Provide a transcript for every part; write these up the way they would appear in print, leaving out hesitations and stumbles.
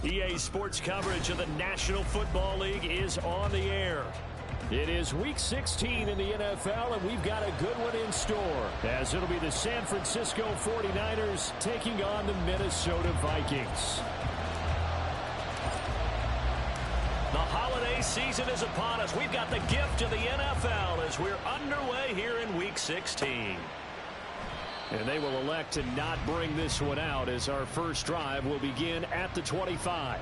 EA Sports coverage of the National Football League is on the air. It is Week 16 in the NFL, and we've got a good one in store, as it'll be the San Francisco 49ers taking on the Minnesota Vikings. The holiday season is upon us. We've got the gift of the NFL as we're underway here in Week 16. And they will elect to not bring this one out as our first drive will begin at the 25.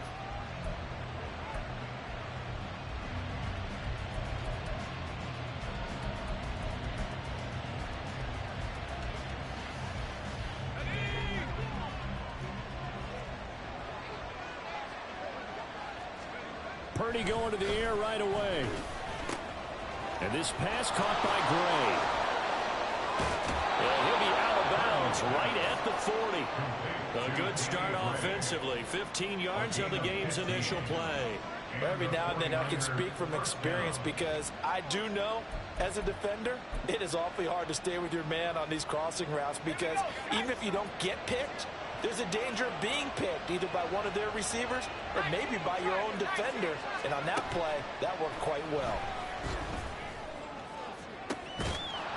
Purdy going to the air right away. And this pass caught by Gray. And he'll be out of bounds right at the 40. A good start offensively. 15 yards on the game's initial play. Every now and then I can speak from experience because I do know as a defender it is awfully hard to stay with your man on these crossing routes because even if you don't get picked, there's a danger of being picked either by one of their receivers or maybe by your own defender. And on that play, that worked quite well.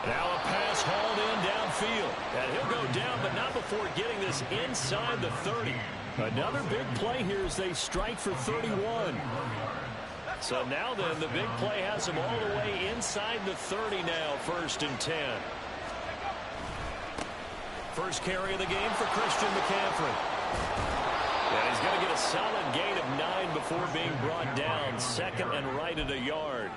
Now a pass hauled in downfield. And he'll go down, but not before getting this inside the 30. Another big play here as they strike for 31. So now then, the big play has him all the way inside the 30 now, 1st and 10. First carry of the game for Christian McCaffrey. Yeah, he's going to get a solid gain of 9 before being brought down. 2nd and right at a yard.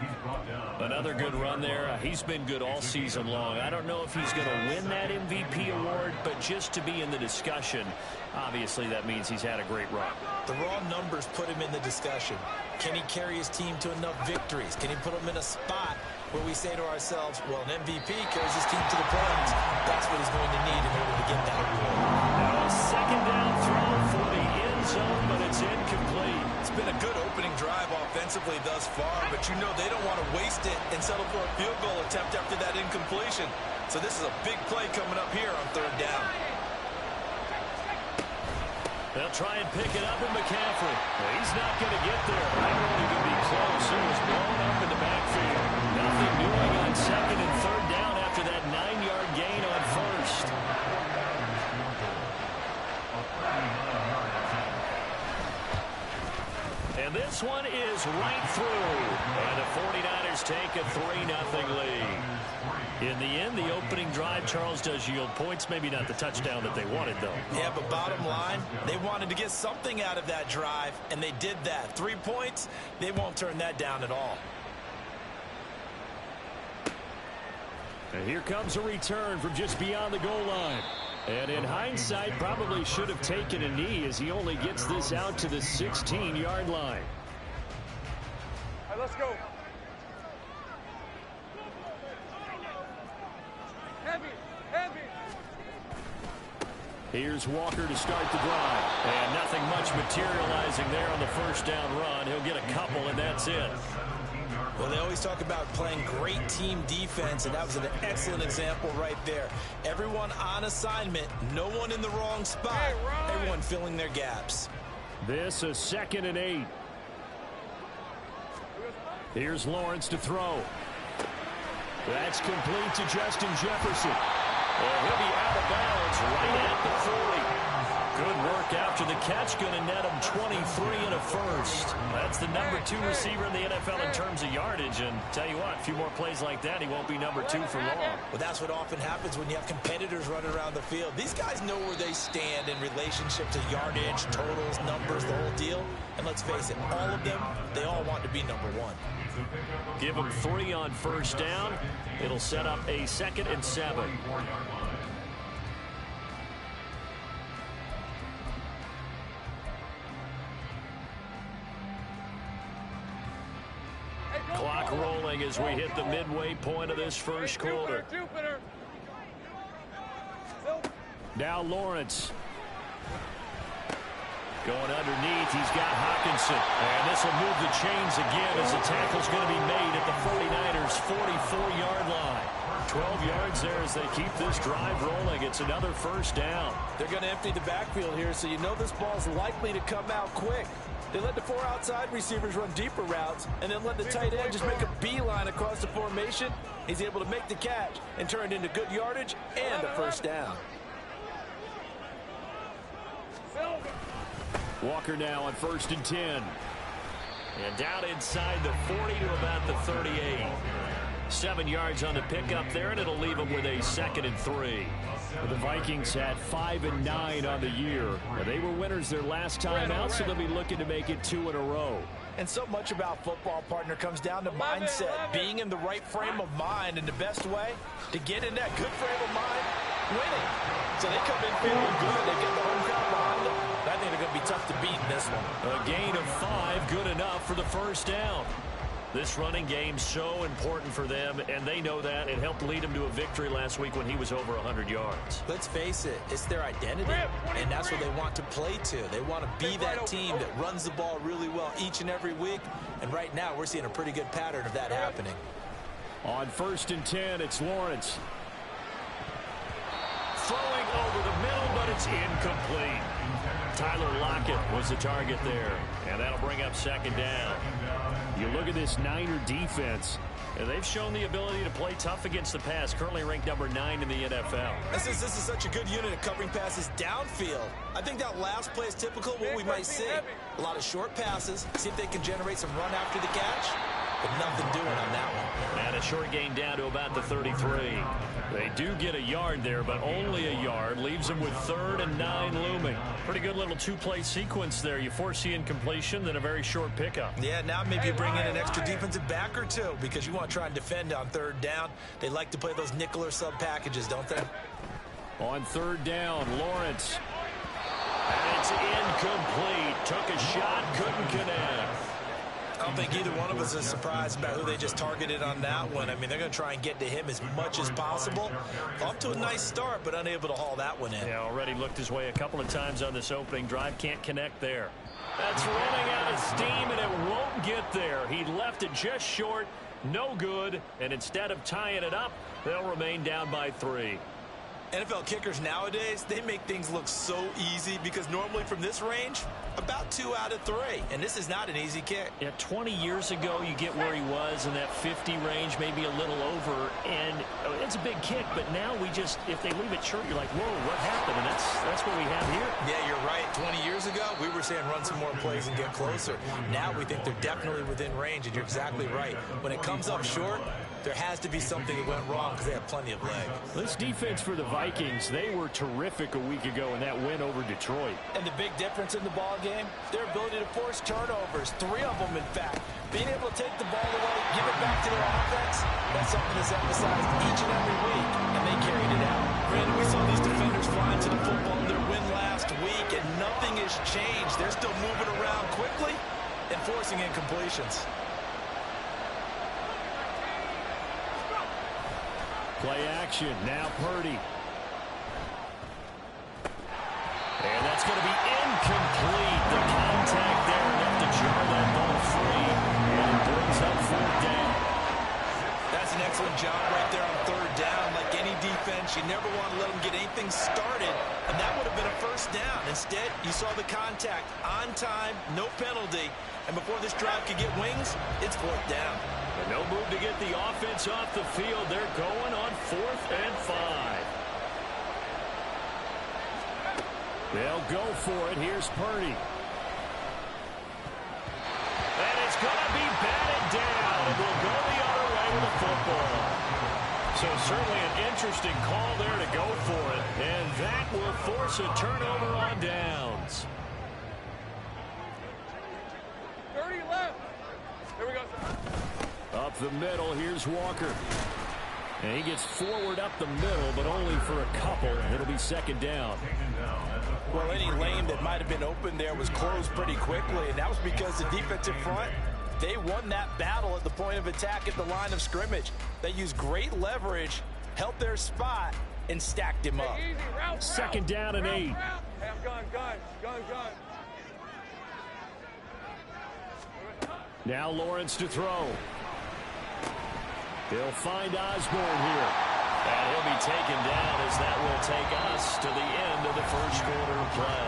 Another good run there. He's been good all season long. I don't know if he's going to win that MVP award, but just to be in the discussion, obviously that means he's had a great run. The raw numbers put him in the discussion. Can he carry his team to enough victories? Can he put them in a spot where we say to ourselves, well, an MVP carries his team to the playoffs. That's what he's going to need in order to get that award. Now a 2nd down throw for the end zone, but it's incomplete. It's been a good opening drive offensively thus far, but you know they don't want to waste it and settle for a field goal attempt after that incompletion. So this is a big play coming up here on 3rd down. They'll try and pick it up with McCaffrey. Well, he's not going to get there. I don't think he'll be close. It was blown up in the backfield. Nothing doing on 2nd and 3rd down after that 9-yard gain on 1st. And this one is right through. And the 49ers take a 3-0 lead. In the end, the opening drive, Charles, does yield points. Maybe not the touchdown that they wanted, though. Yeah, but bottom line, they wanted to get something out of that drive, and they did that. 3 points, they won't turn that down at all. And here comes a return from just beyond the goal line. And in hindsight, probably should have taken a knee as he only gets this out to the 16-yard line. All right, let's go. Here's Walker to start the drive. And nothing much materializing there on the 1st down run. He'll get a couple, and that's it. Well, they always talk about playing great team defense, and that was an excellent example right there. Everyone on assignment, no one in the wrong spot, everyone filling their gaps. This a 2nd and 8. Here's Lawrence to throw. That's complete to Justin Jefferson. And he'll be out of bounds right at the 40. Good work after the catch. Going to net him 23 and a 1st. That's the number 2 receiver in the NFL in terms of yardage. And tell you what, a few more plays like that, he won't be number 2 for long. Well, that's what often happens when you have competitors running around the field. These guys know where they stand in relationship to yardage, totals, numbers, the whole deal. And let's face it, all of them, they all want to be number 1. Give him 3 on 1st down. It'll set up a 2nd and 7. Clock rolling as we hit the midway point of this first quarter. Now Lawrence. Going underneath, he's got Hockenson. And this will move the chains again as the tackle's going to be made at the 49ers' 44-yard line. 12 yards there as they keep this drive rolling. It's another first down. They're going to empty the backfield here, so you know this ball's likely to come out quick. They let the 4 outside receivers run deeper routes and then let the tight end just make a beeline across the formation. He's able to make the catch and turn it into good yardage and a first down. Walker now on 1st and 10. And down inside the 40 to about the 38. 7 yards on the pickup there, and it'll leave them with a 2nd and 3. The Vikings had 5 and 9 on the year. They were winners their last time out, so they'll be looking to make it 2 in a row. And so much about football, partner, comes down to mindset, being in the right frame of mind, and the best way to get in that good frame of mind, winning. So they come in feeling good. They get the home crowd behind them. I think they're going to be tough to beat in this one. A gain of 5, good enough for the first down. This running game so important for them, and they know that. It helped lead them to a victory last week when he was over 100 yards. Let's face it, it's their identity, and that's what they want to play to. They want to be that team that runs the ball really well each and every week, and right now we're seeing a pretty good pattern of that happening. On 1st and 10, it's Lawrence. Throwing over the middle, but it's incomplete. Tyler Lockett was the target there, and that'll bring up 2nd down. You look at this Niner defense, and they've shown the ability to play tough against the pass, currently ranked number 9 in the NFL. This is such a good unit of covering passes downfield. I think that last play is typical of what we might see. A lot of short passes, see if they can generate some run after the catch, but nothing doing on that one. And a short gain down to about the 33. They do get a yard there, but only a yard. Leaves them with 3rd and 9 looming. Pretty good little 2-play sequence there. You force the incompletion, then a very short pickup. Yeah, now maybe you bring in an extra defensive back or two because you want to try and defend on 3rd down. They like to play those nickel or sub packages, don't they? On 3rd down, Lawrence. And it's incomplete. Took a shot, couldn't connect. I don't think either one of us is surprised about who they just targeted on that one. I mean, they're going to try and get to him as much as possible. Off to a nice start, but unable to haul that one in. Yeah, already looked his way a couple of times on this opening drive. Can't connect there. That's running out of steam, and it won't get there. He left it just short. No good. And instead of tying it up, they'll remain down by 3. NFL kickers nowadays, they make things look so easy because normally from this range, about 2 out of 3. And this is not an easy kick. Yeah, 20 years ago, you get where he was in that 50 range, maybe a little over. And it's a big kick, but now we just, if they leave it short, you're like, whoa, what happened? And that's what we have here. Yeah, you're right. 20 years ago, we were saying run some more plays and get closer. Now we think they're definitely within range, and you're exactly right. When it comes up short, there has to be something that went wrong because they have plenty of leg. This defense for the Vikings, they were terrific a week ago in that win over Detroit. And the big difference in the ball game, their ability to force turnovers, 3 of them in fact. Being able to take the ball away, give it back to their offense, that's something that's emphasized each and every week, and they carried it out. Brandon, we saw these defenders flying to the football in their win last week, and nothing has changed. They're still moving around quickly and forcing incompletions. Play action. Now Purdy. And that's going to be incomplete. The contact there enough to jar that ball free. And it brings up 4th down. That's an excellent job right there on 3rd down. Like any defense, you never want to let them get anything started. And that would have been a first down. Instead, you saw the contact on time, no penalty. And before this drive could get wings, it's 4th down. And no move to get the offense off the field. They're going on 4th and 5. They'll go for it. Here's Purdy. And it's going to be batted down. And we'll go the other way with the football. So certainly an interesting call there to go for it. And that will force a turnover on downs. 30 left. Here we go. Up the middle, here's Walker. And he gets forward up the middle, but only for a couple. It'll be 2nd down. Well, any lane that might have been open there was closed pretty quickly, and that was because the defensive front, they won that battle at the point of attack at the line of scrimmage. They used great leverage, held their spot, and stacked him up. 2nd down and 8. Hey, I'm gun. Now Lawrence to throw. He'll find Osborne here. And he'll be taken down as that will take us to the end of the first quarter of play.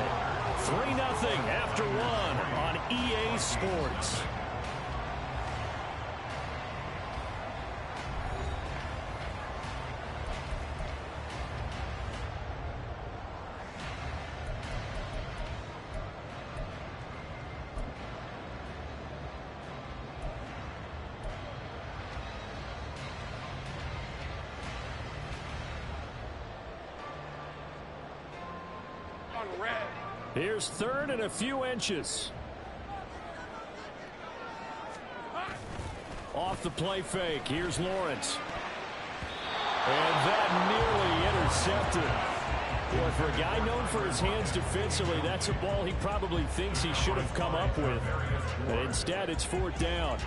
3-0 after one on EA Sports. Here's third and a few inches. Off the play fake. Here's Lawrence. And that nearly intercepted. Boy, for a guy known for his hands defensively, that's a ball he probably thinks he should have come up with. But instead, it's fourth down.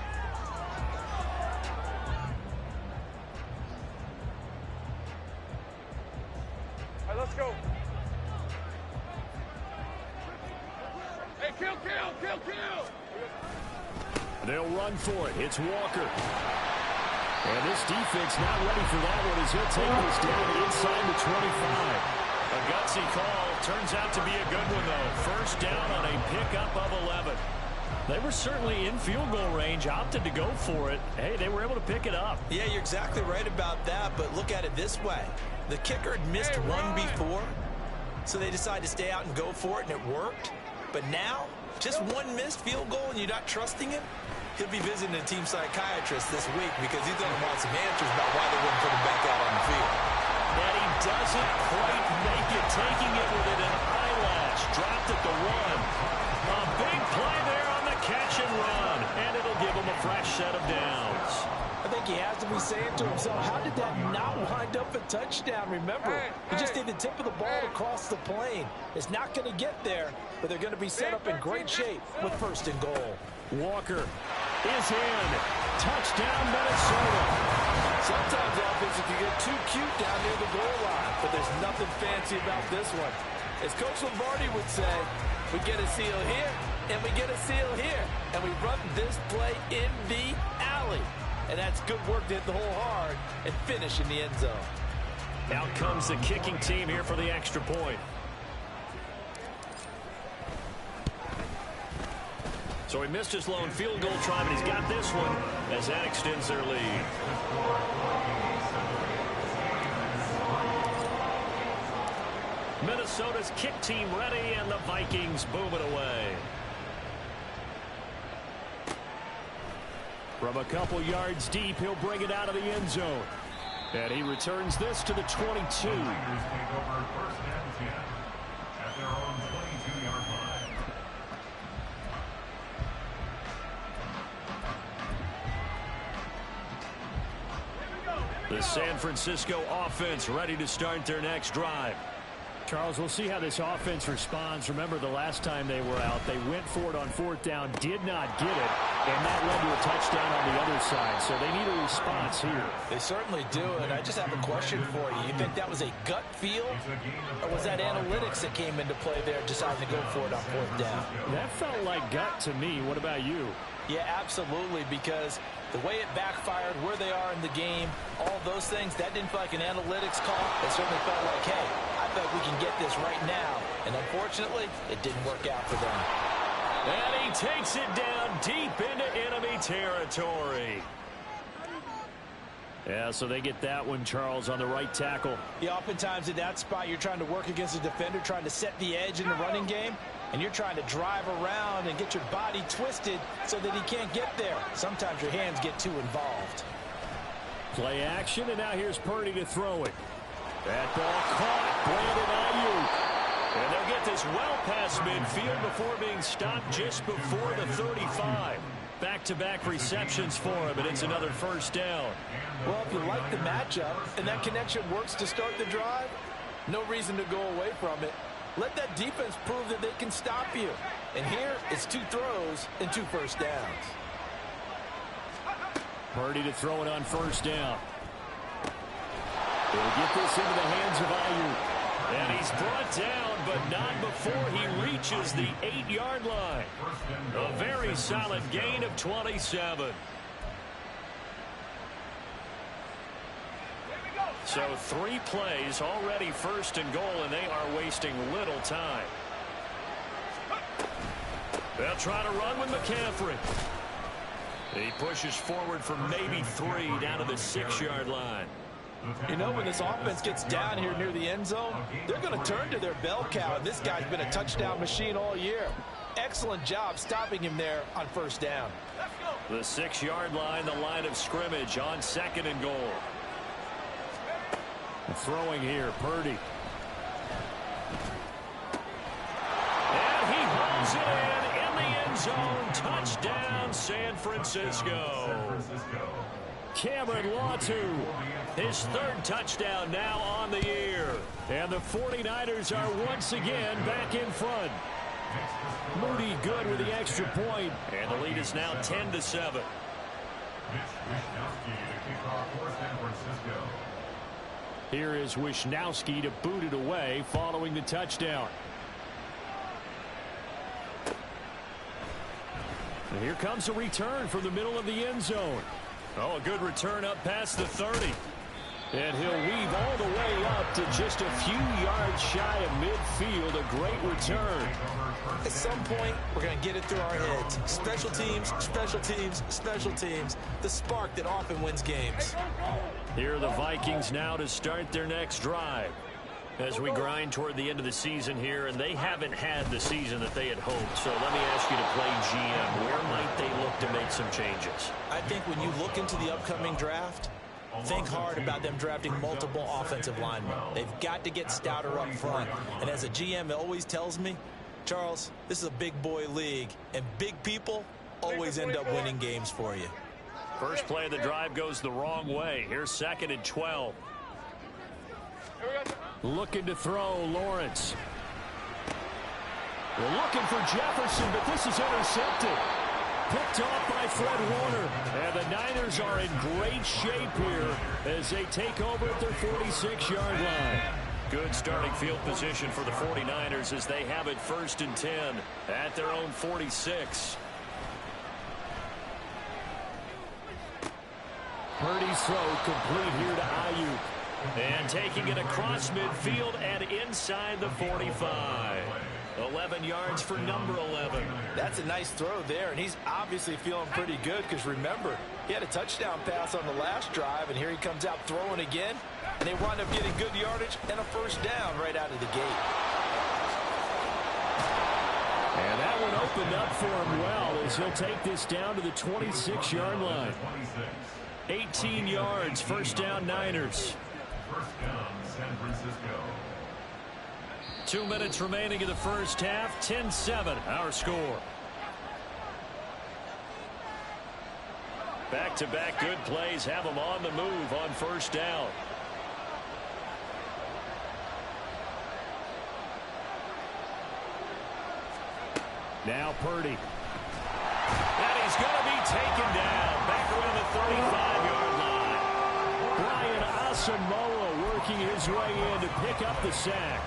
All right, let's go. Hey, kill. They'll run for it. It's Walker. And this defense not ready for that one as he'll take this down inside the 25. A gutsy call. Turns out to be a good one, though. First down on a pickup of 11. They were certainly in field goal range, opted to go for it. Hey, they were able to pick it up. Yeah, you're exactly right about that, but look at it this way. The kicker had missed one before, so they decided to stay out and go for it, and it worked. But now, just one missed field goal and you're not trusting him? He'll be visiting a team psychiatrist this week because he's going to want some answers about why they wouldn't put him back out on the field. And he doesn't quite make it, taking it within an eyelash. Dropped at the one. A big play there on the catch and run, and it'll give him a fresh set of downs. I think he has to be saying to himself, how did that not wind up a touchdown? Remember, he just did the tip of the ball across the plane. It's not going to get there, but they're going to be set up in great shape with first and goal. Walker is in. Touchdown, Minnesota. Sometimes offenses can get too cute down near the goal line, but there's nothing fancy about this one. As Coach Lombardi would say, we get a seal here, and we get a seal here, and we run this play in the alley. And that's good work to hit the hole hard and finish in the end zone. Out comes the kicking team here for the extra point. So he missed his lone field goal try, but he's got this one as that extends their lead. Minnesota's kick team ready, and the Vikings boom it away. From a couple yards deep, he'll bring it out of the end zone. And he returns this to the 22. The San Francisco offense ready to start their next drive. Charles, we'll see how this offense responds. Remember, the last time they were out, they went for it on fourth down, did not get it, and that led to a touchdown on the other side. So they need a response here. They certainly do, and I just have a question for you. You think that was a gut feel, or was that analytics that came into play there, deciding to go for it on fourth down? That felt like gut to me. What about you? Yeah, absolutely, because the way it backfired, where they are in the game, all those things, that didn't feel like an analytics call. It certainly felt like, hey, I bet we can get this right now. And unfortunately, it didn't work out for them. And he takes it down deep into enemy territory. Yeah, so they get that one, Charles, on the right tackle. Yeah, oftentimes in that spot, you're trying to work against a defender, trying to set the edge in the running game, and you're trying to drive around and get your body twisted so that he can't get there. Sometimes your hands get too involved. Play action, and now here's Purdy to throw it. That ball caught. Brandon Ayuk. And they'll get this well past midfield before being stopped just before the 35. Back-to-back receptions for him, and it's another first down. Well, if you like the matchup and that connection works to start the drive, no reason to go away from it. Let that defense prove that they can stop you. And here, it's 2 throws and 2 first downs. Purdy to throw it on first down. He'll get this into the hands of Ayuk. And he's brought down, but not before he reaches the 8-yard line. A very solid gain of 27. So 3 plays already, 1st and goal, and they are wasting little time. They'll try to run with McCaffrey. He pushes forward for maybe 3 down to the 6-yard line. You know, when this offense gets down here near the end zone, they're going to turn to their bell cow, and this guy's been a touchdown machine all year. Excellent job stopping him there on 1st down. The 6-yard line, the line of scrimmage on 2nd and goal. Throwing here, Purdy. And he hauls it in the end zone. Touchdown, San Francisco. Cameron Latu, his 3rd touchdown now on the year. And the 49ers are once again back in front. Moody good with the extra point. And the lead is now 10-7. Here is Wishnowsky to boot it away following the touchdown. And here comes a return from the middle of the end zone. Oh, a good return up past the 30. And he'll weave all the way up to just a few yards shy of midfield. A great return. At some point, we're going to get it through our heads. Special teams, special teams, special teams. The spark that often wins games. Here are the Vikings now to start their next drive. As we grind toward the end of the season here, and they haven't had the season that they had hoped. So let me ask you to play GM. Where might they look to make some changes? I think when you look into the upcoming draft, think hard about them drafting multiple offensive linemen. They've got to get stouter up front. And as a GM, it always tells me, Charles, this is a big boy league, and big people always end up winning games for you. First play of the drive goes the wrong way. Here's 2nd and 12. Looking to throw, Lawrence. We're looking for Jefferson, but this is intercepted. Picked off by Fred Warner. And the Niners are in great shape here as they take over at their 46-yard line. Good starting field position for the 49ers as they have it 1st and 10 at their own 46. Purdy's throw complete here to Ayuk. And taking it across midfield and inside the 45. 11 yards for number 11. That's a nice throw there, and he's obviously feeling pretty good because, remember, he had a touchdown pass on the last drive, and here he comes out throwing again, and they wind up getting good yardage and a 1st down right out of the gate. And that one opened up for him well as he'll take this down to the 26-yard line. 18 yards, 1st down Niners. 2 minutes remaining in the first half. 10-7 our score. Back-to-back good plays have them on the move on 1st down. Now Purdy. And he's going to be taken down back around the 35-yard line. Brian Asamoah working his way in to pick up the sack.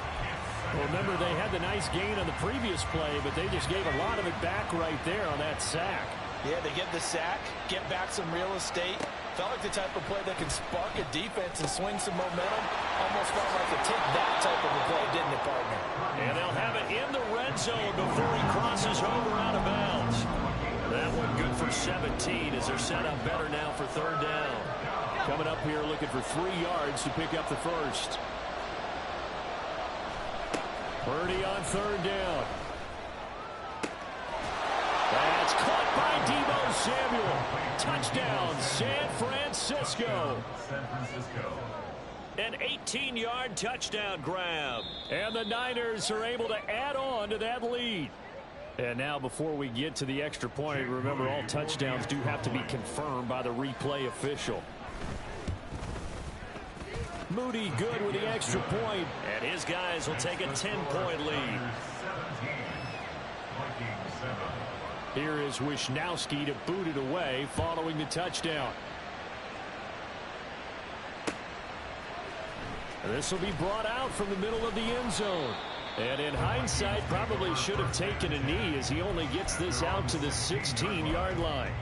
Well, remember, they had the nice gain on the previous play, but they just gave a lot of it back right there on that sack. Yeah, they get the sack, get back some real estate. Felt like the type of play that can spark a defense and swing some momentum. Almost felt like a take that type of a play, didn't it, partner? And they'll have it in the red zone before he crosses over out of bounds. That one good for 17 as they're set up better now for 3rd down. Coming up here looking for 3 yards to pick up the 1st. Purdy on 3rd down. That's caught by Deebo Samuel. Touchdown, San Francisco. An 18-yard touchdown grab. And the Niners are able to add on to that lead. And now before we get to the extra point, remember all touchdowns do have to be confirmed by the replay official. Moody good with the extra point, and his guys will take a 10-point lead. Here is Wishnowsky to boot it away following the touchdown. This will be brought out from the middle of the end zone. And in hindsight, probably should have taken a knee as he only gets this out to the 16-yard line.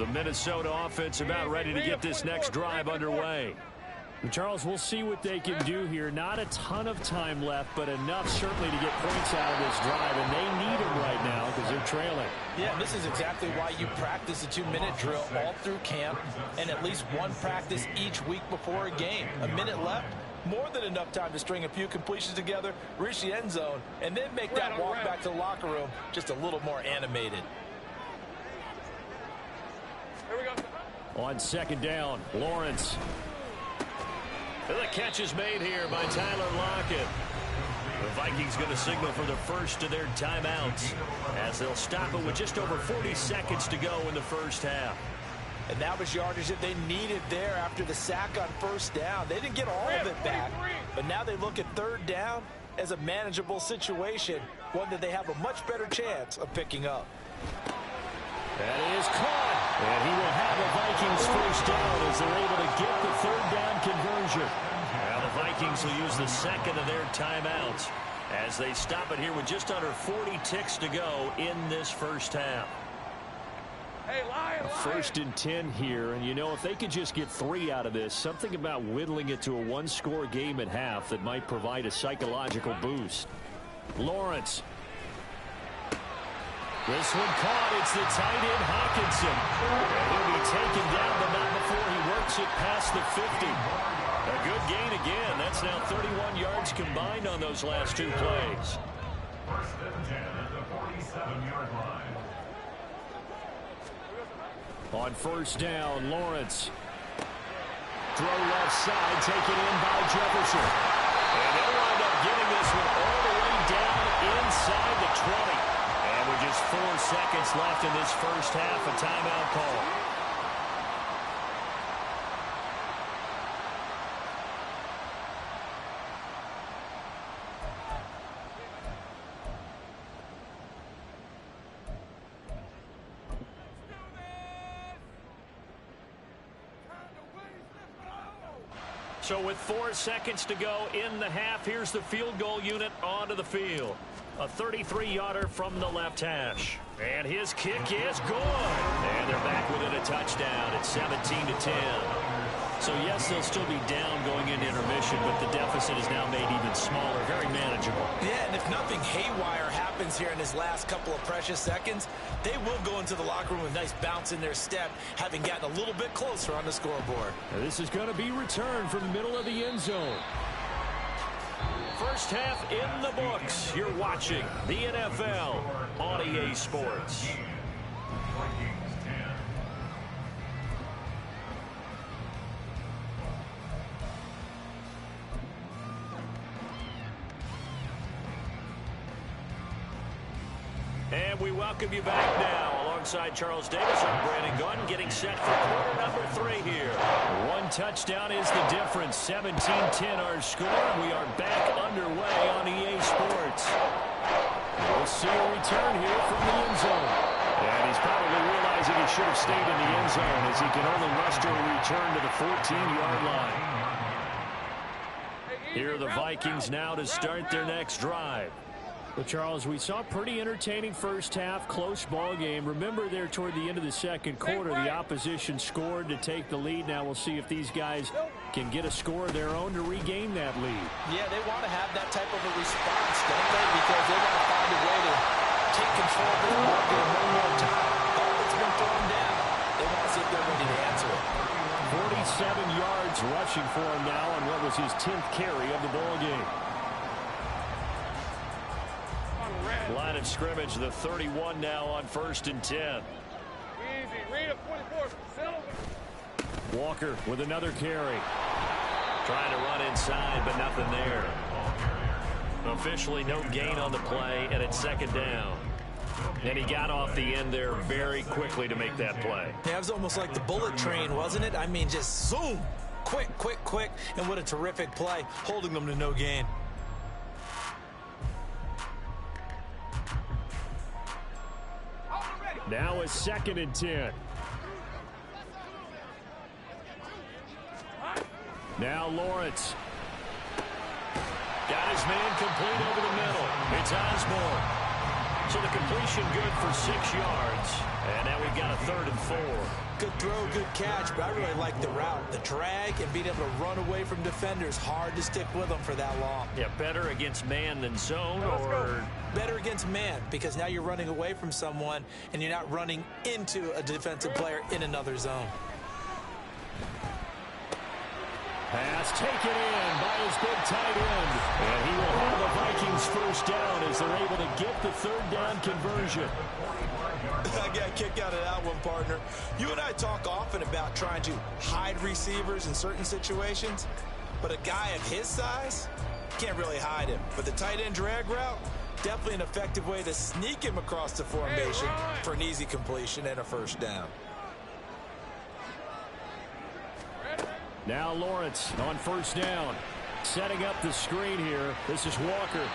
The Minnesota offense about ready to get this next drive underway. Charles, we'll see what they can do here. Not a ton of time left, but enough certainly to get points out of this drive, and they need them right now because they're trailing. Yeah, this is exactly why you practice a 2-minute drill all through camp and at least one practice each week before a game. A minute left, more than enough time to string a few completions together, reach the end zone, and then make that walk back to the locker room just a little more animated. Here we go. On second down, Lawrence. The catch is made here by Tyler Lockett. The Vikings going to signal for the first of their timeouts as they'll stop it with just over 40 seconds to go in the first half. And that was yardage that they needed there after the sack on first down. They didn't get all of it back, but now they look at third down as a manageable situation, one that they have a much better chance of picking up. That is caught. And he will have the Vikings first down as they're able to get the third down conversion. Well, the Vikings will use the second of their timeouts as they stop it here with just under 40 ticks to go in this first half. Hey, Lion. First and 10 here, and you know, if they could just get 3 out of this, something about whittling it to a one-score game at half that might provide a psychological boost. Lawrence. This one caught. It's the tight end, Hockenson. And he'll be taken down, but not before he works it past the 50. A good gain again. That's now 31 yards combined on those last 2 plays. First and 10 at the 47-yard line. On first down, Lawrence. Throw left side, taken in by Jefferson. And they'll wind up getting this one all the way down inside the 20. And with just 4 seconds left in this first half, a timeout call. So with 4 seconds to go in the half, here's the field goal unit onto the field. A 33-yarder from the left hash. And his kick is good. And they're back within a touchdown at 17-10. So, yes, they'll still be down going into intermission, but the deficit is now made even smaller, very manageable. Yeah, and if nothing haywire happens here in his last couple of precious seconds, they will go into the locker room with a nice bounce in their step, having gotten a little bit closer on the scoreboard. Now this is going to be returned from the middle of the end zone. First half in the books. You're watching the NFL on EA Sports. Vikings 10. And we welcome you back now. Alongside Charles Davis, I'm Brandon Gaudin, getting set for quarter number 3 here. One touchdown is the difference. 17-10 our score. We are back underway on EA Sports. We'll see a return here from the end zone. And he's probably realizing he should have stayed in the end zone as he can only muster a return to the 14-yard line. Here are the Vikings now to start their next drive. Well, Charles, we saw a pretty entertaining first half, close ball game. Remember there toward the end of the second quarter, the opposition scored to take the lead. Now we'll see if these guys can get a score of their own to regain that lead. Yeah, they want to have that type of a response, don't they? Because they want to find a way to take control of this ball game one more time. Ball that's been thrown down. They want to see if they're ready to answer it. 47 yards rushing for him now on what was his 10th carry of the ball game. Line of scrimmage, the 31 now on first and 10. Easy. Read a 44. Settle. Walker with another carry. Trying to run inside, but nothing there. Officially no gain on the play, and it's second down. And he got off the end there very quickly to make that play. Yeah, it was almost like the bullet train, wasn't it? I mean, just zoom. Quick, quick, quick. And what a terrific play, holding them to no gain. Now it's second and 10. Now Lawrence. Got his man complete over the middle. It's Osborne. So the completion good for 6 yards. And now we've got a 3rd and 4. Good throw, good catch, but I really like the route. The drag and being able to run away from defenders, hard to stick with them for that long. Yeah, better against man than zone, or better against man, because now you're running away from someone and you're not running into a defensive player in another zone. Pass taken in by his big tight end. And he will have the Vikings first down as they're able to get the third down conversion. I got a kick out of that one, partner. You and I talk often about trying to hide receivers in certain situations, but a guy of his size can't really hide him. But the tight end drag route, definitely an effective way to sneak him across the formation for an easy completion and a first down. Now Lawrence on first down. Setting up the screen here. This is Walker.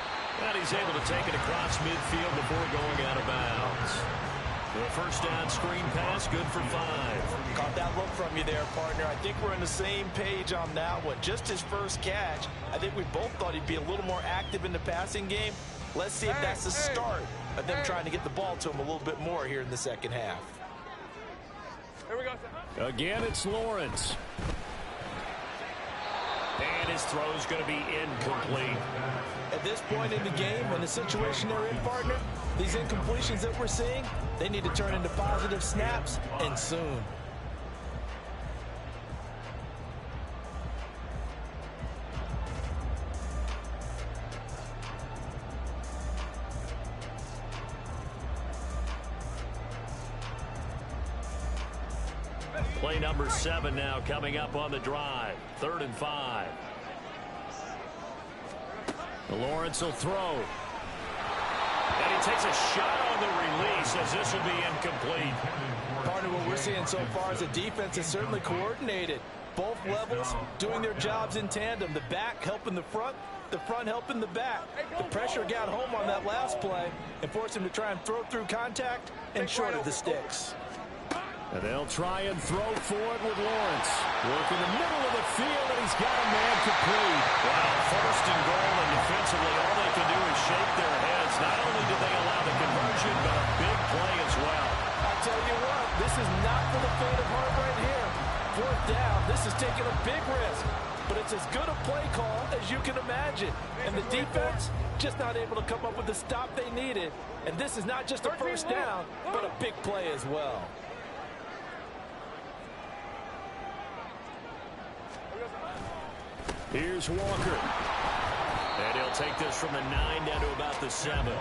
And he's able to take it across midfield before going out of bounds. The first down screen pass, good for 5. Caught that look from you there, partner. I think we're on the same page on that one. Just his first catch. I think we both thought he'd be a little more active in the passing game. Let's see if that's the start of them trying to get the ball to him a little bit more here in the second half. Here we go. Again, it's Lawrence. And his throw is going to be incomplete. At this point in the game, in the situation they're in, partner, these incompletions that we're seeing, they need to turn into positive snaps, and soon. Play number 7 now coming up on the drive. 3rd and 5. Lawrence will throw. And he takes a shot on the release as this will be incomplete. Partner, what we're seeing so far is the defense is certainly coordinated. Both levels doing their jobs in tandem. The back helping the front helping the back. The pressure got home on that last play and forced him to try and throw through contact and shorted the sticks. And they'll try and throw for it with Lawrence. Work in the middle of the field, and he's got a man complete. Well, 1st and goal, and defensively, all they can do is shake their heads. Not only did they allow the conversion, but a big play as well. I'll tell you what, this is not for the faint of heart right here. 4th down, this is taking a big risk. But it's as good a play call as you can imagine. And the defense just not able to come up with the stop they needed. And this is not just a first down, but a big play as well. Here's Walker. And he'll take this from the 9 down to about the 7.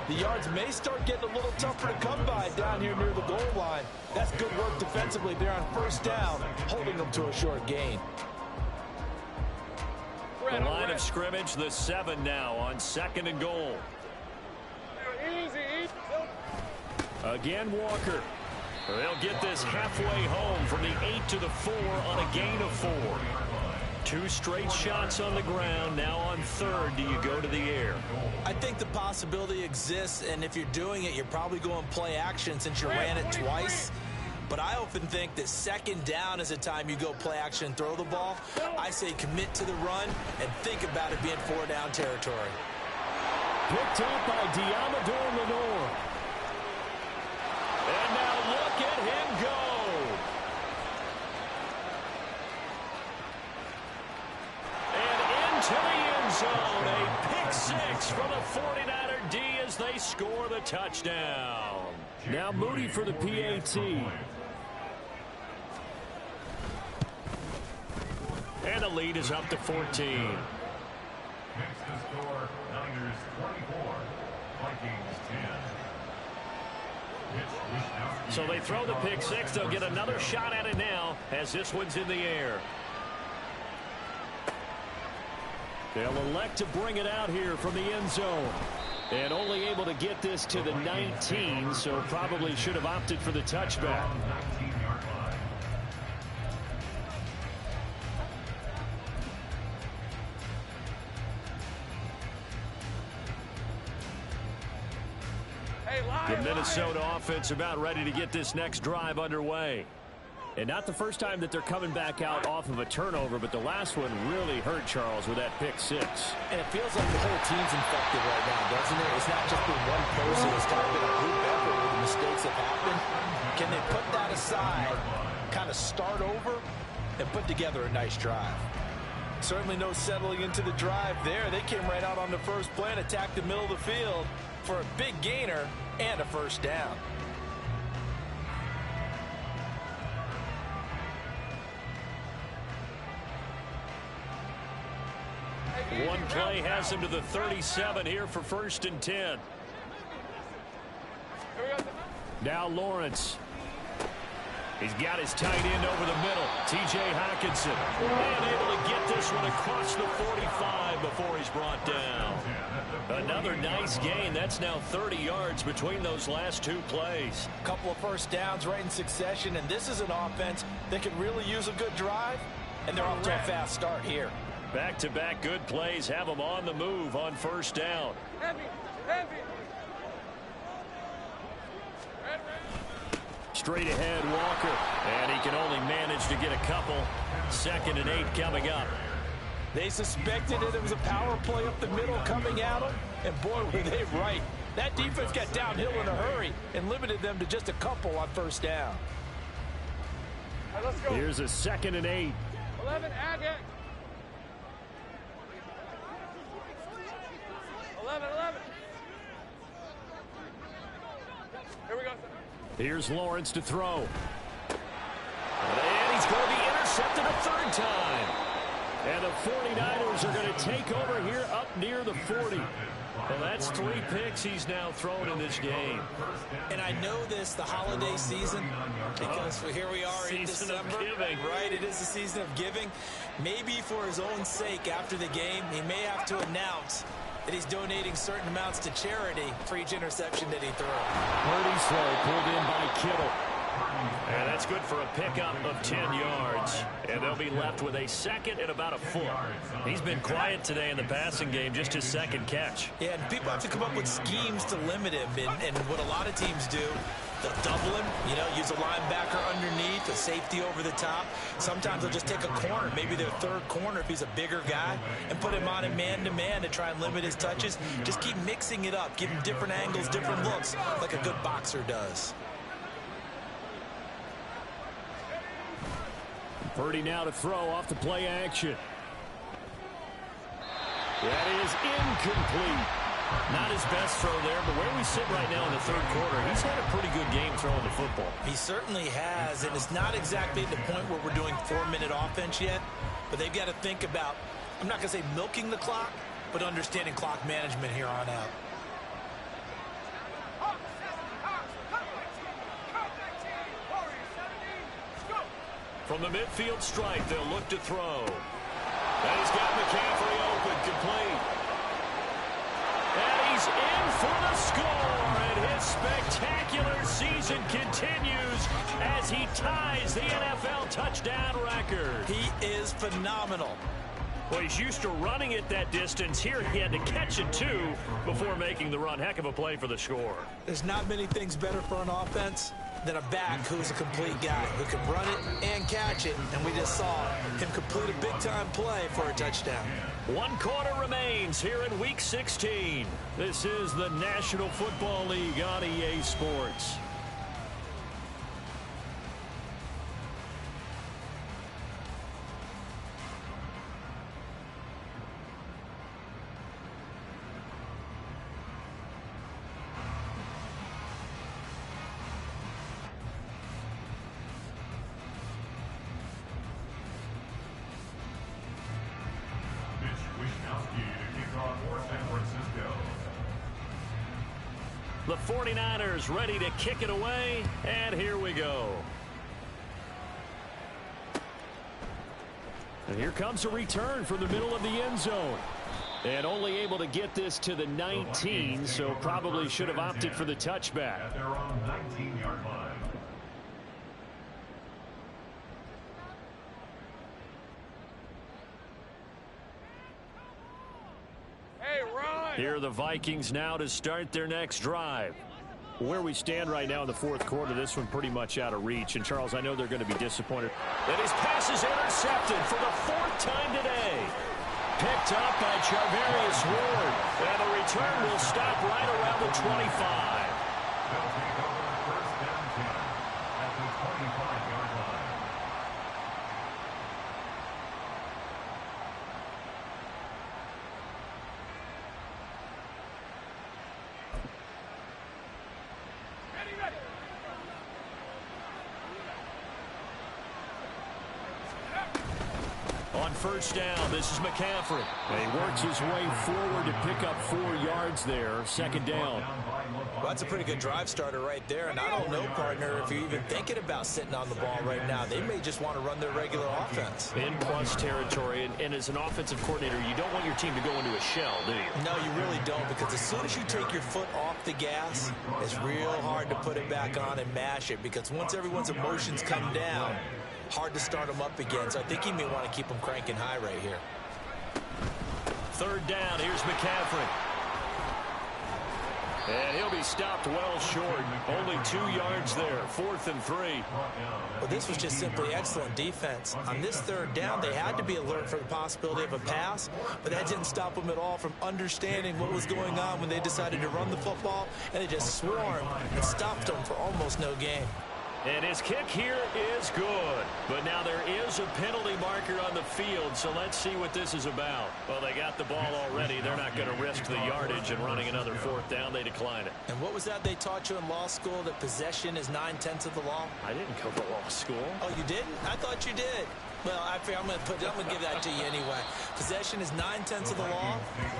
The yards may start getting a little tougher to come by down here near the goal line. That's good work defensively there on first down, holding them to a short gain. The line of scrimmage, the 7 now on 2nd and goal. Easy. Again, Walker. They'll get this halfway home from the 8 to the 4 on a gain of 4. 2 straight shots on the ground. Now on 3rd, do you go to the air? I think the possibility exists, and if you're doing it, you're probably going play action since you ran it twice. But I often think that 2nd down is a time you go play action and throw the ball. I say commit to the run and think about it being 4-down territory. Picked up by Diamador Lenore. And now look at him go. To the end zone, a pick 6 from the 49er D as they score the touchdown. Now Moody for the PAT. And the lead is up to 14. Next to score, Niners 24, Vikings 10. So they throw the pick 6. They'll get another shot at it now as this one's in the air. They'll elect to bring it out here from the end zone. And only able to get this to the 19, so probably should have opted for the touchback. 19-yard line. The Minnesota offense about ready to get this next drive underway. And not the first time that they're coming back out off of a turnover, but the last one really hurt Charles with that pick 6. And it feels like the whole team's infected right now, doesn't it? It's not just been one person. It's kind of been a group effort with the mistakes that happen. Can they put that aside try, kind of start over, and put together a nice drive. Certainly no settling into the drive there. They came right out on the first play and attacked the middle of the field for a big gainer and a first down. One play has him to the 37 here for 1st and 10. Now Lawrence. He's got his tight end over the middle, T.J. Hockenson. And able to get this one across the 45 before he's brought down. Another nice gain. That's now 30 yards between those last two plays. A couple of first downs right in succession, and this is an offense that can really use a good drive, and they're off to a fast start here. Back-to-back good plays have them on the move on 1st down. Straight ahead, Walker. And he can only manage to get a couple. 2nd and 8 coming up. They suspected that it was a power play up the middle coming at them, and boy, were they right. That defense got downhill in a hurry and limited them to just a couple on 1st down. Right, let's go. Here's a 2nd and 8. 11, Agate. 11. Here we go. Here's Lawrence to throw. And he's going to be intercepted a 3rd time. And the 49ers are going to take over here up near the 40. Well, that's 3 picks he's now thrown in this game. And I know this, the holiday season, because here we are in December. Season of giving. Right, it is the season of giving. Maybe for his own sake after the game, he may have to announce that he's donating certain amounts to charity for each interception that he threw. Purdy's throw pulled in by Kittle. And that's good for a pickup of 10 yards. And they'll be left with a 2nd and about a foot. He's been quiet today in the passing game, just his 2nd catch. Yeah, and people have to come up with schemes to limit him. And what a lot of teams do, they'll double him, use a linebacker underneath, a safety over the top. Sometimes they'll just take a corner, maybe their 3rd corner if he's a bigger guy, and put him on a man-to-man to try and limit his touches. Just keep mixing it up, give him different angles, different looks, like a good boxer does. Purdy now to throw off the play action. That is incomplete. Not his best throw there, but where we sit right now in the 3rd quarter, he's had a pretty good game throwing the football. He certainly has, and it's not exactly at the point where we're doing 4-minute offense yet, but they've got to think about, I'm not going to say milking the clock, but understanding clock management here on out. From the midfield stripe, they'll look to throw. And he's got McCaffrey open, complete. And he's in for the score, and his spectacular season continues as he ties the NFL touchdown record. He is phenomenal. Well, he's used to running it that distance. Here he had to catch it, too, before making the run. Heck of a play for the score. There's not many things better for an offense than a back who's a complete guy who can run it and catch it, and we just saw him complete a big-time play for a touchdown. 1 quarter remains here in Week 16. This is the National Football League on EA Sports. The 49ers ready to kick it away, and here we go. And here comes a return from the middle of the end zone. And only able to get this to the 19, so probably should have opted for the touchback. At their own 19-yard line. Here are the Vikings now to start their next drive. Where we stand right now in the 4th quarter, this one pretty much out of reach. And, Charles, I know they're going to be disappointed. And his pass is intercepted for the 4th time today. Picked up by Charvarius Ward. And the return will stop right around the 25. They'll take over 1st and 10 at the 25. on first down. This is McCaffrey. He works his way forward to pick up 4 yards there. Second down. Well, that's a pretty good drive starter right there. And I don't know, partner, if you're even thinking about sitting on the ball right now. They may just want to run their regular offense. In plus territory, and as an offensive coordinator, you don't want your team to go into a shell, do you? No, you really don't, because as soon as you take your foot off the gas, it's real hard to put it back on and mash it, because once everyone's emotions come down, hard to start them up again. So I think you may want to keep them cranking high right here. Third down. Here's McCaffrey. And he'll be stopped well short. Only 2 yards there. 4th and 3. Well, this was just simply excellent defense. On this third down, they had to be alert for the possibility of a pass, but that didn't stop them at all from understanding what was going on when they decided to run the football, and they just swarmed and stopped them for almost no gain. And his kick here is good. But now there is a penalty marker on the field, so let's see what this is about. Well, they got the ball already. They're not going to risk the yardage and running another 4th down. They decline it. And what was that they taught you in law school, that possession is 9/10 of the law? I didn't go to law school. Oh, you didn't? I thought you did. Well, I'm going to give that to you anyway. Possession is 9/10 of the law,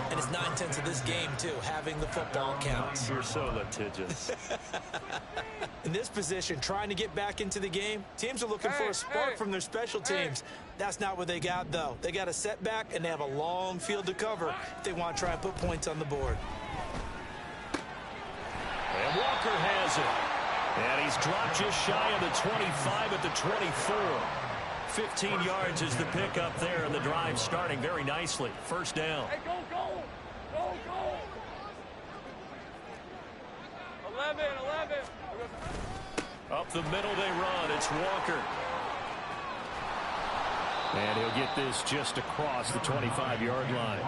and it's 9/10 of this game, too. Having the football counts. You're so litigious. In this position, trying to get back into the game, teams are looking for a spark from their special teams. That's not what they got, though. They got a setback, and they have a long field to cover if they want to try and put points on the board. And Walker has it. And he's dropped just shy of the 25 at the 24. 15 yards is the pickup there, and the drive starting very nicely. First down. Hey, go, go! Go, go! 11. Up the middle they run. It's Walker. And he'll get this just across the 25-yard line.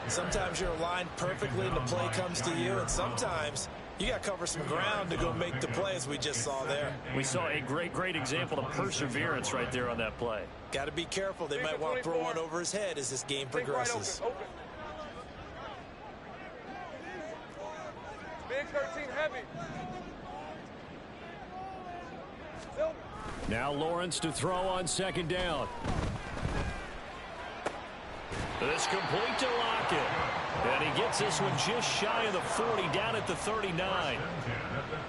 Sometimes you're aligned perfectly and the play comes to you, and sometimes you got to cover some ground to go make the play, as we just saw there. We saw a great example of perseverance right there on that play. Got to be careful. They might want to throw one over his head as this game progresses. Open. Big 13 heavy. Now Lawrence to throw on second down. This complete to Lockett. And he gets this one just shy of the 40, down at the 39.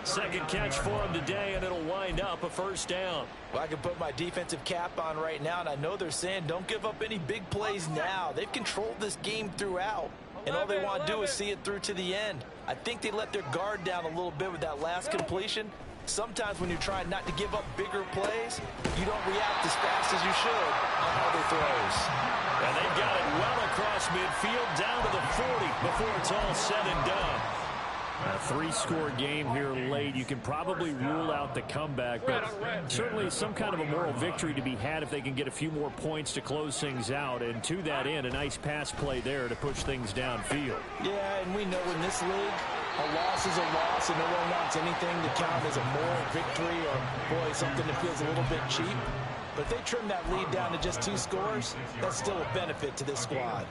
Second catch for him today, and it'll wind up a first down. Well, I can put my defensive cap on right now, and I know they're saying don't give up any big plays now. They've controlled this game throughout, and all they want to do is see it through to the end. I think they let their guard down a little bit with that last completion. Sometimes when you're trying not to give up bigger plays, you don't react as fast as you should on other throws. And they've got it well across midfield, down to the 40 before it's all said and done. A 3-score game here late. You can probably rule out the comeback, but certainly some kind of a moral victory to be had if they can get a few more points to close things out. And to that end, a nice pass play there to push things downfield. Yeah, and we know in this league, a loss is a loss, and no one wants anything to count as a moral victory or, boy, something that feels a little bit cheap. But if they trim that lead down to just 2 scores, that's still a benefit to this squad.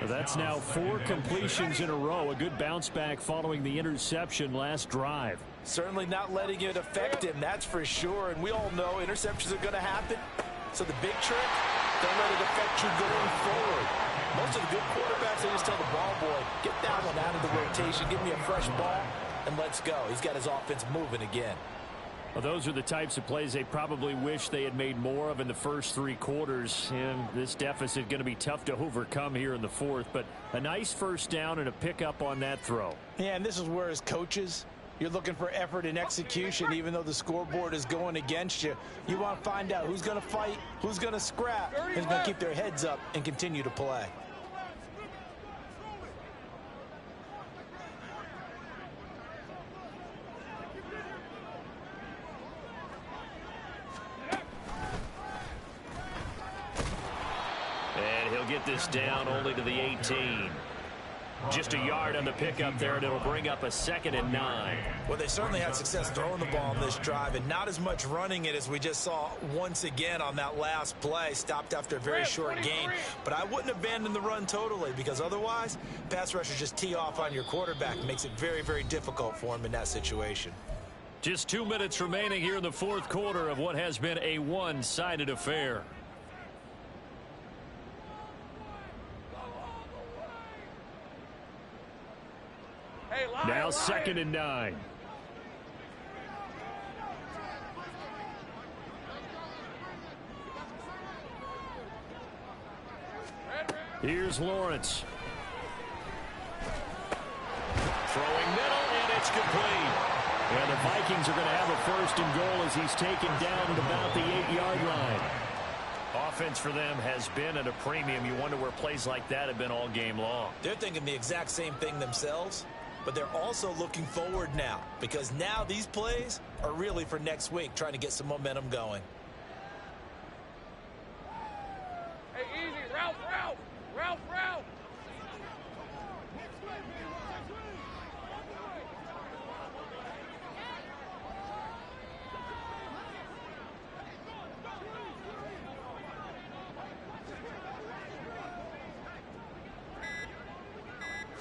That's now 4 completions in a row. A good bounce back following the interception last drive. Certainly not letting it affect him, that's for sure. And we all know interceptions are going to happen. So the big trick, don't let it affect you going forward. Most of the good quarterbacks, they just tell the ball boy, get that one out of the rotation, give me a fresh ball, and let's go. He's got his offense moving again. Well, those are the types of plays they probably wish they had made more of in the first 3 quarters. And this deficit going to be tough to overcome here in the 4th. But a nice first down and a pickup on that throw. Yeah, and this is where as coaches, you're looking for effort and execution. Even though the scoreboard is going against you, you want to find out who's going to fight, who's going to scrap, who's going to keep their heads up and continue to play. Get this down only to the 18. Just a yard on the pickup there, and it'll bring up a 2nd and 9. Well, they certainly had success throwing the ball on this drive, and not as much running it as we just saw once again on that last play. Stopped after a very short gain. But I wouldn't abandon the run totally, because otherwise, pass rushers just tee off on your quarterback. It makes it very difficult for him in that situation. Just 2 minutes remaining here in the 4th quarter of what has been a one-sided affair. Now 2nd and 9. Here's Lawrence. Throwing middle, and it's complete. And the Vikings are going to have a 1st and goal as he's taken down at about the 8-yard line. Offense for them has been at a premium. You wonder where plays like that have been all game long. They're thinking the exact same thing themselves, but they're also looking forward now because now these plays are really for next week, trying to get some momentum going. Hey, easy. Ralph, Ralph. Ralph, Ralph.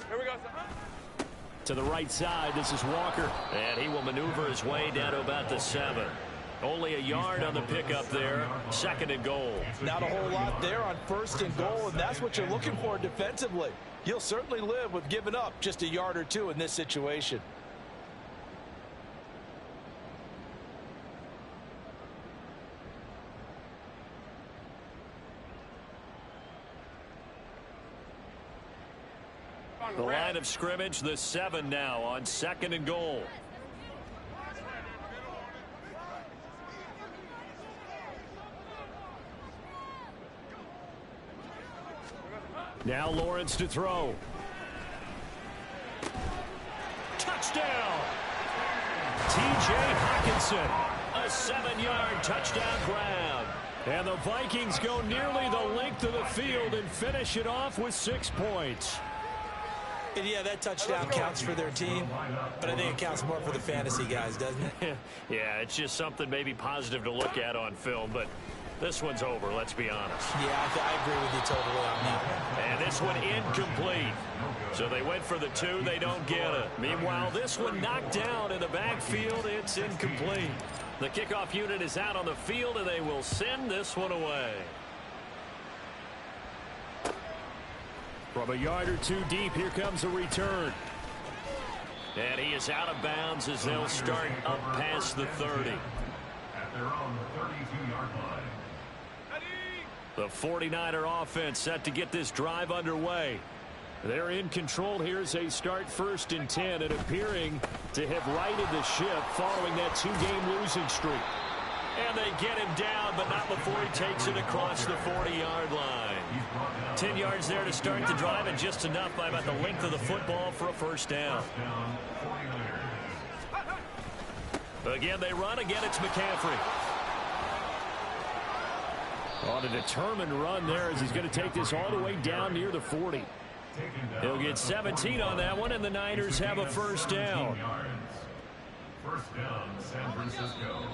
Here we go, son. To the right side, this is Walker. And he will maneuver his way down to about the 7. Only a yard on the pickup there. 2nd and goal. Not a whole lot there on 1st and goal, and that's what you're looking for defensively. You'll certainly live with giving up just a yard or 2 in this situation. The line of scrimmage, the 7 now on 2nd and goal. Now Lawrence to throw. Touchdown! T.J. Hockenson, a 7-yard touchdown grab. And the Vikings go nearly the length of the field and finish it off with 6 points. And yeah, that touchdown counts for their team, but I think it counts more for the fantasy guys, doesn't it? Yeah, it's just something maybe positive to look at on film, but this one's over, let's be honest. Yeah, I agree with you totally on that one. And this one incomplete. So they went for the 2, they don't get it. Meanwhile, this one knocked down in the backfield, it's incomplete. The kickoff unit is out on the field, and they will send this one away. From a yard or 2 deep, here comes a return. And he is out of bounds as they'll start up past the 30. At their own 32-yard line. The 49er offense set to get this drive underway. They're in control here as they start 1st and 10 and appearing to have righted the ship following that 2-game losing streak. And they get him down, but not before he takes it across the 40-yard line. 10 yards there to start the drive, and just enough by about the length of the football for a 1st down. Again, they run. Again, it's McCaffrey. On a determined run there as he's going to take this all the way down near the 40. He'll get 17 on that one, and the Niners have a 1st down. 1st down, San Francisco.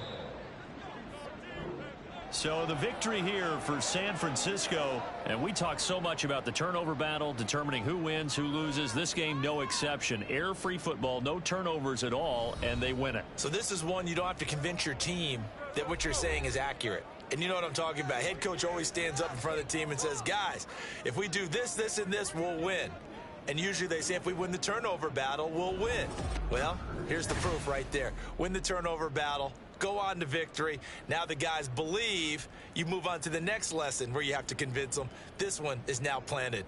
So the victory here for San Francisco, and we talk so much about the turnover battle, determining who wins, who loses. This game, no exception. Air-free football, no turnovers at all, and they win it. So this is one you don't have to convince your team that what you're saying is accurate. And you know what I'm talking about. Head coach always stands up in front of the team and says, guys, if we do this, this, and this, we'll win. And usually they say if we win the turnover battle, we'll win. Well, here's the proof right there. Win the turnover battle, go on to victory. Now the guys believe. You move on to the next lesson where you have to convince them. This one is now planted.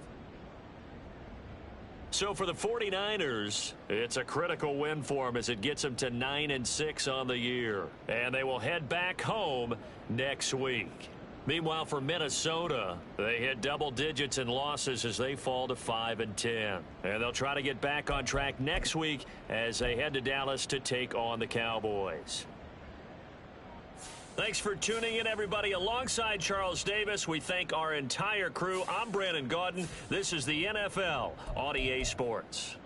So for the 49ers, it's a critical win for them as it gets them to 9-6 on the year. And they will head back home next week. Meanwhile, for Minnesota, they hit double digits in losses as they fall to 5-10. And they'll try to get back on track next week as they head to Dallas to take on the Cowboys. Thanks for tuning in, everybody. Alongside Charles Davis, we thank our entire crew. I'm Brandon Gaudin. This is the NFL on EA Sports.